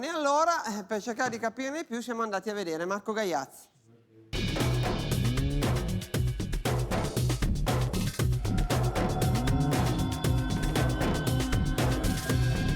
E allora, per cercare di capirne di più, siamo andati a vedere Marco Gaiazzi.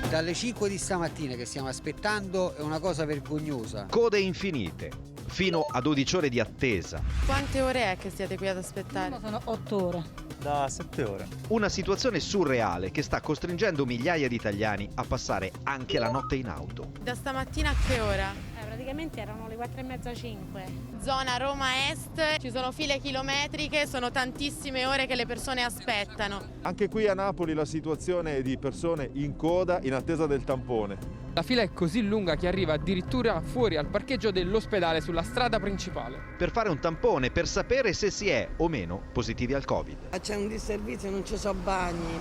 Dalle 5 di stamattina che stiamo aspettando è una cosa vergognosa. Code infinite, fino a 12 ore di attesa. Quante ore è che siete qui ad aspettare? Sono 8 ore. Da 7 ore. Una situazione surreale che sta costringendo migliaia di italiani a passare anche la notte in auto. Da stamattina a che ora? Praticamente erano le 4:30, 5. Zona Roma Est, ci sono file chilometriche, sono tantissime ore che le persone aspettano. Anche qui a Napoli la situazione è di persone in coda in attesa del tampone. La fila è così lunga che arriva addirittura fuori al parcheggio dell'ospedale sulla strada principale. Per fare un tampone, per sapere se si è o meno positivi al Covid. C'è un disservizio, non ci sono bagni.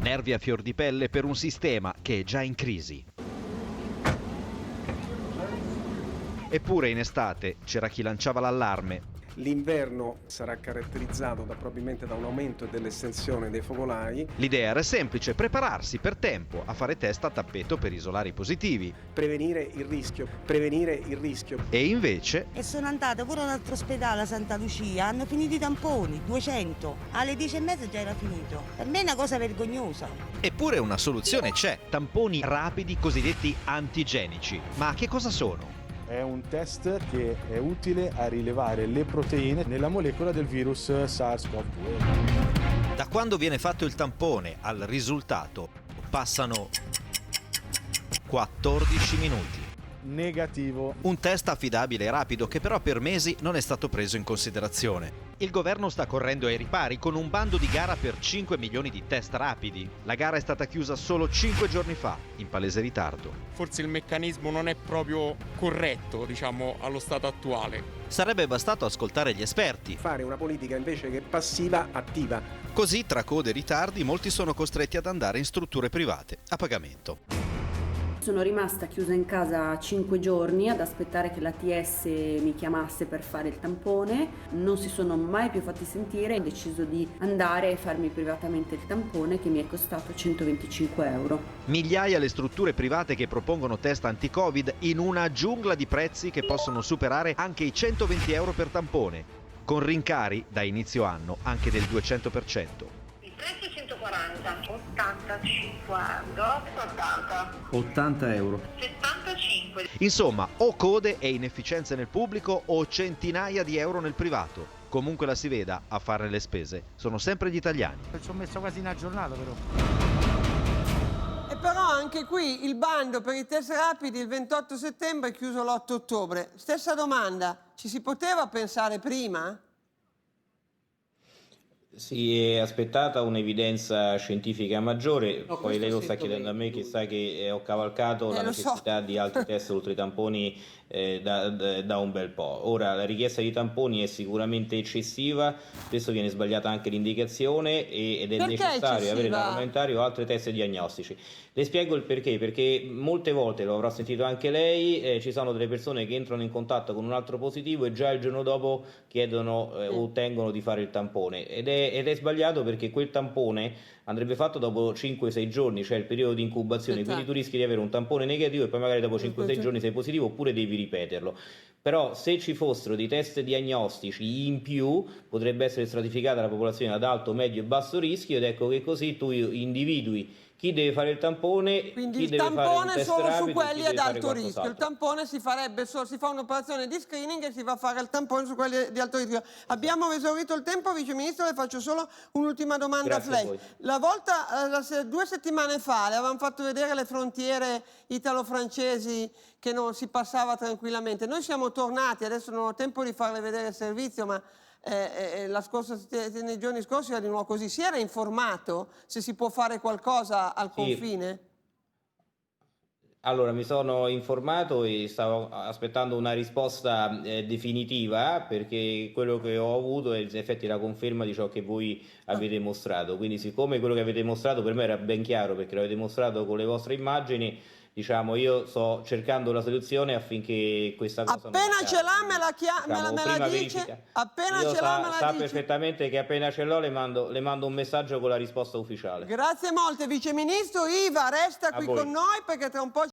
Nervi a fior di pelle per un sistema che è già in crisi. Eppure in estate c'era chi lanciava l'allarme. L'inverno sarà caratterizzato probabilmente da un aumento dell'estensione dei focolai. L'idea era semplice, prepararsi per tempo a fare test a tappeto per isolare i positivi. Prevenire il rischio. E invece... E sono andata pure all'altro ospedale a Santa Lucia, hanno finito i tamponi, 200. Alle 10:30 già era finito. Per me è una cosa vergognosa. Eppure una soluzione c'è. Tamponi rapidi cosiddetti antigenici. Ma che cosa sono? È un test che è utile a rilevare le proteine nella molecola del virus SARS-CoV-2. Da quando viene fatto il tampone al risultato passano 14 minuti. Negativo. Un test affidabile e rapido che però per mesi non è stato preso in considerazione. Il governo sta correndo ai ripari con un bando di gara per 5 milioni di test rapidi. La gara è stata chiusa solo 5 giorni fa, in palese ritardo. Forse il meccanismo non è proprio corretto, diciamo, allo stato attuale. Sarebbe bastato ascoltare gli esperti. Fare una politica invece che passiva, attiva. Così, tra code e ritardi, molti sono costretti ad andare in strutture private a pagamento. Sono rimasta chiusa in casa 5 giorni ad aspettare che l'ATS mi chiamasse per fare il tampone, non si sono mai più fatti sentire, ho deciso di andare e farmi privatamente il tampone che mi è costato 125 euro. Migliaia le strutture private che propongono test anti-Covid in una giungla di prezzi che possono superare anche i 120 euro per tampone, con rincari da inizio anno anche del 200%. Il prezzo è 140, 85 euro, 80 euro, 75. Insomma, o code e inefficienze nel pubblico o centinaia di euro nel privato. Comunque la si veda, a fare le spese sono sempre gli italiani. Ci ho messo quasi una giornata però. E però anche qui il bando per i test rapidi il 28 settembre è chiuso l'8 ottobre. Stessa domanda, ci si poteva pensare prima? si è aspettata un'evidenza scientifica maggiore, poi lei lo sta chiedendo a me che sa che ho cavalcato la necessità di altri test oltre ai tamponi da un bel po'. Ora la richiesta di tamponi è sicuramente eccessiva, spesso viene sbagliata anche l'indicazione ed è necessario avere nell'armamentario altri test diagnostici. Le spiego il perché, perché molte volte, lo avrà sentito anche lei, ci sono delle persone che entrano in contatto con un altro positivo e già il giorno dopo chiedono o ottengono di fare il tampone ed è sbagliato, perché quel tampone andrebbe fatto dopo 5-6 giorni, cioè il periodo di incubazione, quindi tu rischi di avere un tampone negativo e poi magari dopo 5-6 giorni sei positivo oppure devi ripeterlo. Però se ci fossero dei test diagnostici in più potrebbe essere stratificata la popolazione ad alto, medio e basso rischio, ed ecco che così tu individui chi deve fare il tampone, quindi chi il deve fare un tampone test solo rapido, su quelli ad alto rischio. altro. Il tampone si farebbe solo, si fa un'operazione di screening e si va a fare il tampone su quelli di alto rischio. Abbiamo esaurito il tempo, Vice Ministro, le faccio solo un'ultima domanda. Grazie a voi. La volta, 2 settimane fa, le avevamo fatto vedere le frontiere italo-francesi che non si passava tranquillamente. Noi siamo tornati, adesso non ho tempo di farle vedere il servizio, ma nei giorni scorsi era di nuovo così. Si era informato se si può fare qualcosa al confine? Allora, mi sono informato e stavo aspettando una risposta definitiva, perché quello che ho avuto è in effetti la conferma di ciò che voi avete mostrato. Quindi, siccome quello che avete mostrato per me era ben chiaro, perché l'avete mostrato con le vostre immagini, diciamo, io sto cercando la soluzione affinché questa cosa appena ce l'ha me la dice, verifica. Appena ce l'ha me la sa dice. perfettamente che appena ce l'ho le mando un messaggio con la risposta ufficiale. Grazie molte, Vice Ministro. Iva resta qui con noi perché tra un po'